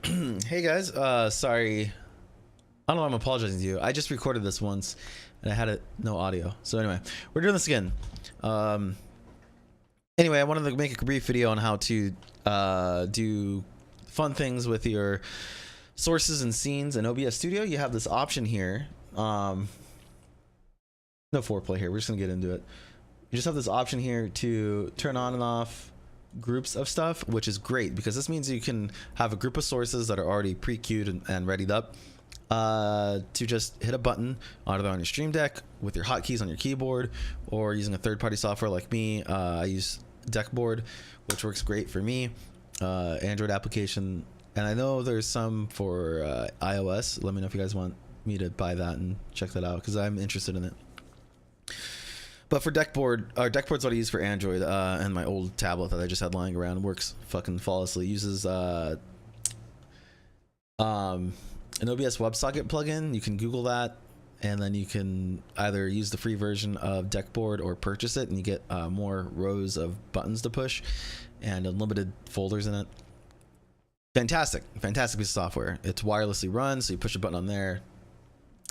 Hey guys, sorry. I don't know why I'm apologizing to you. I just recorded this once and I had it no audio. So anyway, we're doing this again. Um, anyway, I wanted to make a brief video on how to do fun things with your sources and scenes in OBS Studio. You have this option here. No foreplay here. We're just gonna get into it. You just have this option here to turn on and off groups of stuff, which is great because this means you can have a group of sources that are already pre-queued and readied up to just hit a button either on your Stream Deck with your hotkeys on your keyboard or using a third-party software like me. I use Deckboard, which works great for me, Android application, and I know there's some for iOS. Let me know if you guys want me to buy that and check that out because I'm interested in it. But for Deckboard, Deckboard's what I use for Android, and my old tablet that I just had lying around works fucking flawlessly. Uses an OBS WebSocket plugin. You can Google that, and then you can either use the free version of Deckboard or purchase it, and you get more rows of buttons to push and unlimited folders in it. Fantastic piece of software. It's wirelessly run, so you push a button on there,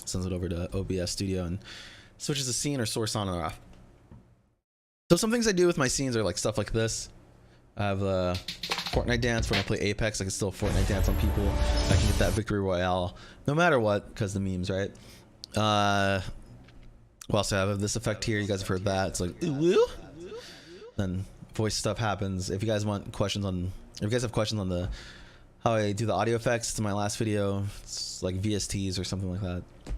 sends it over to OBS Studio, and switches the scene or source on or off. So some things I do with my scenes are like stuff like this. I have a Fortnite dance. When I play Apex, I can still Fortnite dance on people. I can get that victory royale no matter what because the memes, right? We also have this effect here. You guys have heard that. It's like ooh. Then voice stuff happens. If you guys want questions on, if you guys have questions on the how I do the audio effects, it's my last video. It's like VSTs or something like that. I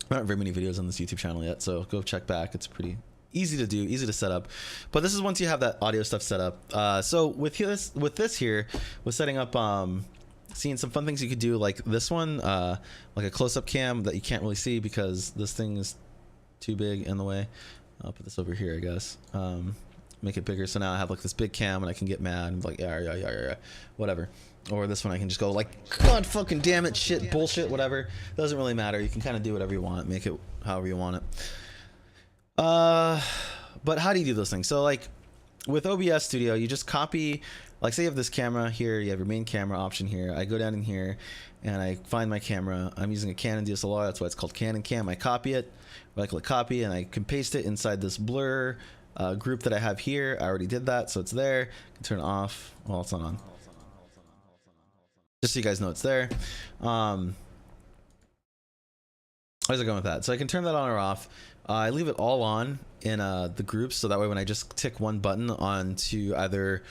don't have very many videos on this YouTube channel yet, so go check back. It's pretty easy to do, easy to set up. But this is once you have that audio stuff set up. So with this here, with setting up, seeing some fun things you could do, like this one, like a close-up cam that you can't really see because this thing is too big in the way. I'll put this over here, I guess. Make it bigger. So now I have like this big cam, and I can get mad and be like yeah, whatever. Or this one I can just go like, God fucking damn it, shit, bullshit, whatever. Doesn't really matter. You can kind of do whatever you want, make it however you want it. But how do you do those things? So like with OBS Studio, you just copy, like say you have this camera here, you have your main camera option here. I go down in here and I find my camera. I'm using a Canon DSLR, that's why it's called Canon Cam. I copy it, right click copy, and I can paste it inside this blur group that I have here. I already did that, so it's there. I can turn it off. Well, it's not on. Just so you guys know it's there. How's it going with that? So I can turn that on or off. I leave it all on in the groups, so that way when I just tick one button onto either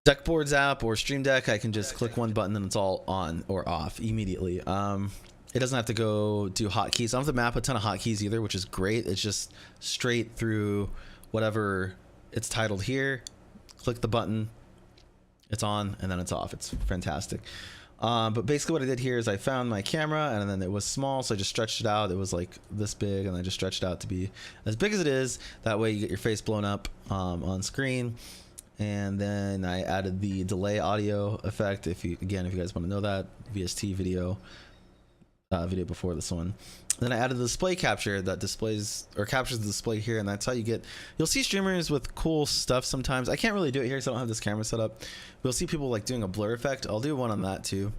Deckboard's app or Stream Deck, I can just click one button and it's all on or off immediately. It doesn't have to go do hotkeys. I don't have to map a ton of hotkeys either, which is great. It's just straight through whatever it's titled here. Click the button, it's on, and then it's off. It's fantastic. But basically what I did here is I found my camera, and then it was small, so I just stretched it out. It was like this big, and I just stretched it out to be as big as it is. That way you get your face blown up on screen. And then I added the delay audio effect. If you guys want to know that, VST video before this one. Then I added the display capture that displays or captures the display here, and that's how you get, you'll see streamers with cool stuff sometimes. I can't really do it here because I don't have this camera set up. We'll see people like doing a blur effect. I'll do one on that too.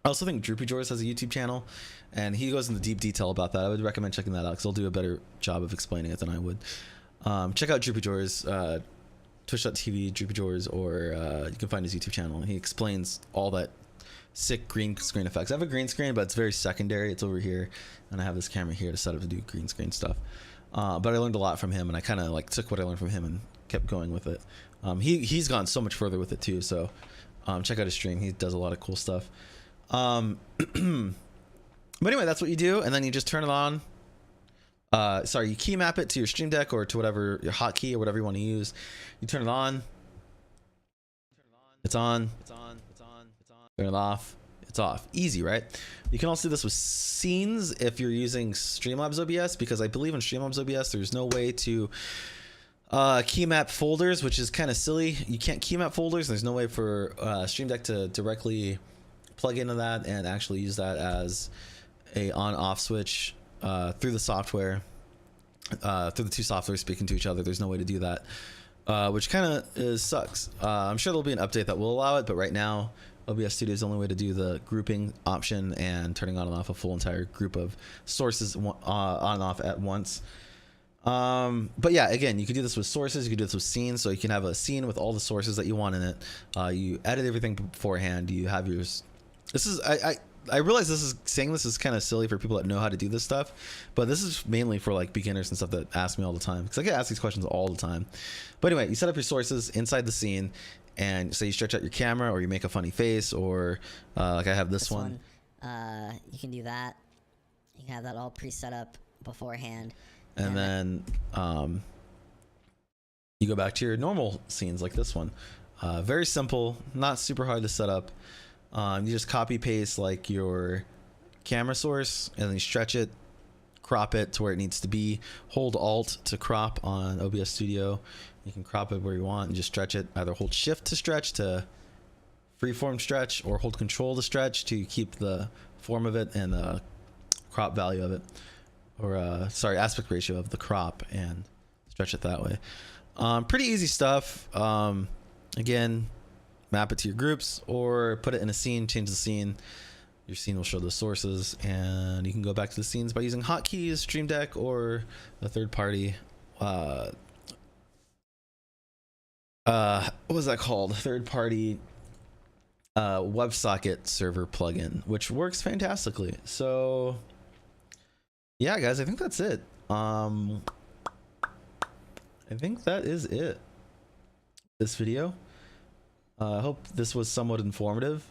I also think Droopy Jors has a YouTube channel, and he goes into deep detail about that. I would recommend checking that out because he'll do a better job of explaining it than I would. Check out Droopy Jors, twitch.tv, Droopy Jors, or you can find his YouTube channel. He explains all that sick green screen effects. I have a green screen, but it's very secondary. It's over here, and I have this camera here to set up to do green screen stuff. But I learned a lot from him, and I kind of like took what I learned from him and kept going with it. He's gone so much further with it too, so check out his stream. He does a lot of cool stuff. But anyway, that's what you do, and then you just turn it on. Sorry, you key map it to your Stream Deck or to whatever your hotkey or whatever you want to use. You turn it on. It's on. Turn it off. It's off. Easy, right? You can also do this with scenes if you're using Streamlabs OBS, because I believe in Streamlabs OBS there's no way to key map folders, which is kind of silly. You can't key map folders. There's no way for Stream Deck to directly plug into that and actually use that as a on-off switch through the software, through the two softwares speaking to each other. There's no way to do that, which kind of sucks. I'm sure there'll be an update that will allow it, but right now OBS Studio is the only way to do the grouping option and turning on and off a full entire group of sources on and off at once. But yeah, again, you can do this with sources, you can do this with scenes, so you can have a scene with all the sources that you want in it. You edit everything beforehand. You have yours. This is I realize saying this is kind of silly for people that know how to do this stuff, but this is mainly for like beginners and stuff that ask me all the time, because I get asked these questions all the time. But anyway, you set up your sources inside the scene, and say you stretch out your camera, or you make a funny face, or like I have this one. You can do that. You can have that all pre-set up beforehand. And then you go back to your normal scenes like this one. Very simple, not super hard to set up. You just copy paste like your camera source, and then you stretch it, crop it to where it needs to be. Hold Alt to crop on OBS Studio. You can crop it where you want and just stretch it. Either hold Shift to stretch to freeform stretch, or hold Control to stretch to keep the form of it and the crop value of it, or sorry, aspect ratio of the crop, and stretch it that way. Pretty easy stuff. Again, map it to your groups or put it in a scene, change the scene. Your scene will show the sources, and you can go back to the scenes by using hotkeys, Stream Deck, or a third party what was that called? Third party WebSocket server plugin, which works fantastically. So yeah, guys, I think that's it. I think that is it. This video. I hope this was somewhat informative.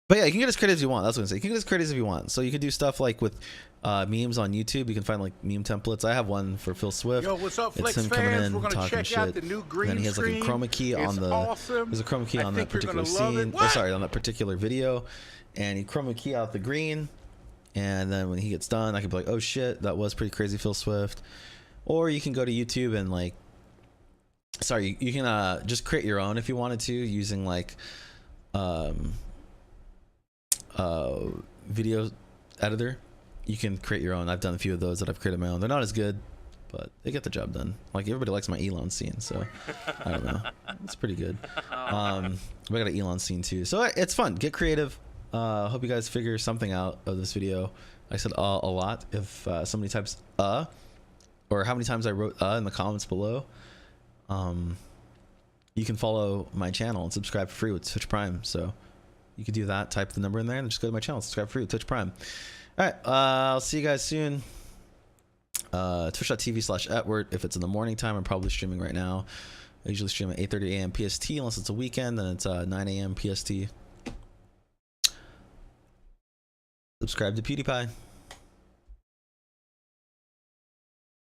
But yeah, you can get as creative as you want. That's what I'm saying. You can get as creative as you want. So you can do stuff like with memes on YouTube. You can find like meme templates. I have one for Phil Swift. Yo, what's up, Flex it's him coming fans? in, We're gonna talking check shit. out the new green And then he has like a chroma key screen. on the. Awesome. There's a chroma key on that particular scene. Or sorry, on that particular video, and he chroma key out the green. And then when he gets done, I can be like, oh shit, that was pretty crazy, Phil Swift. Or you can go to YouTube and like, sorry, you can just create your own if you wanted to, using like video editor. You can create your own. I've done a few of those that I've created my own. They're not as good, but they get the job done. Like everybody likes my Elon scene, so I don't know. It's pretty good. I got an Elon scene too, so it's fun. Get creative. Hope you guys figure something out of this video. I said a lot. If somebody types or how many times I wrote in the comments below, you can follow my channel and subscribe for free with Twitch Prime. So you could do that, type the number in there, and just go to my channel, subscribe for free with Twitch Prime. All right, I'll see you guys soon. Twitch.tv/Etwert. If it's in the morning time, I'm probably streaming right now. I usually stream at 8:30 a.m. PST, unless it's a weekend, then it's 9 a.m. PST. Subscribe to PewDiePie.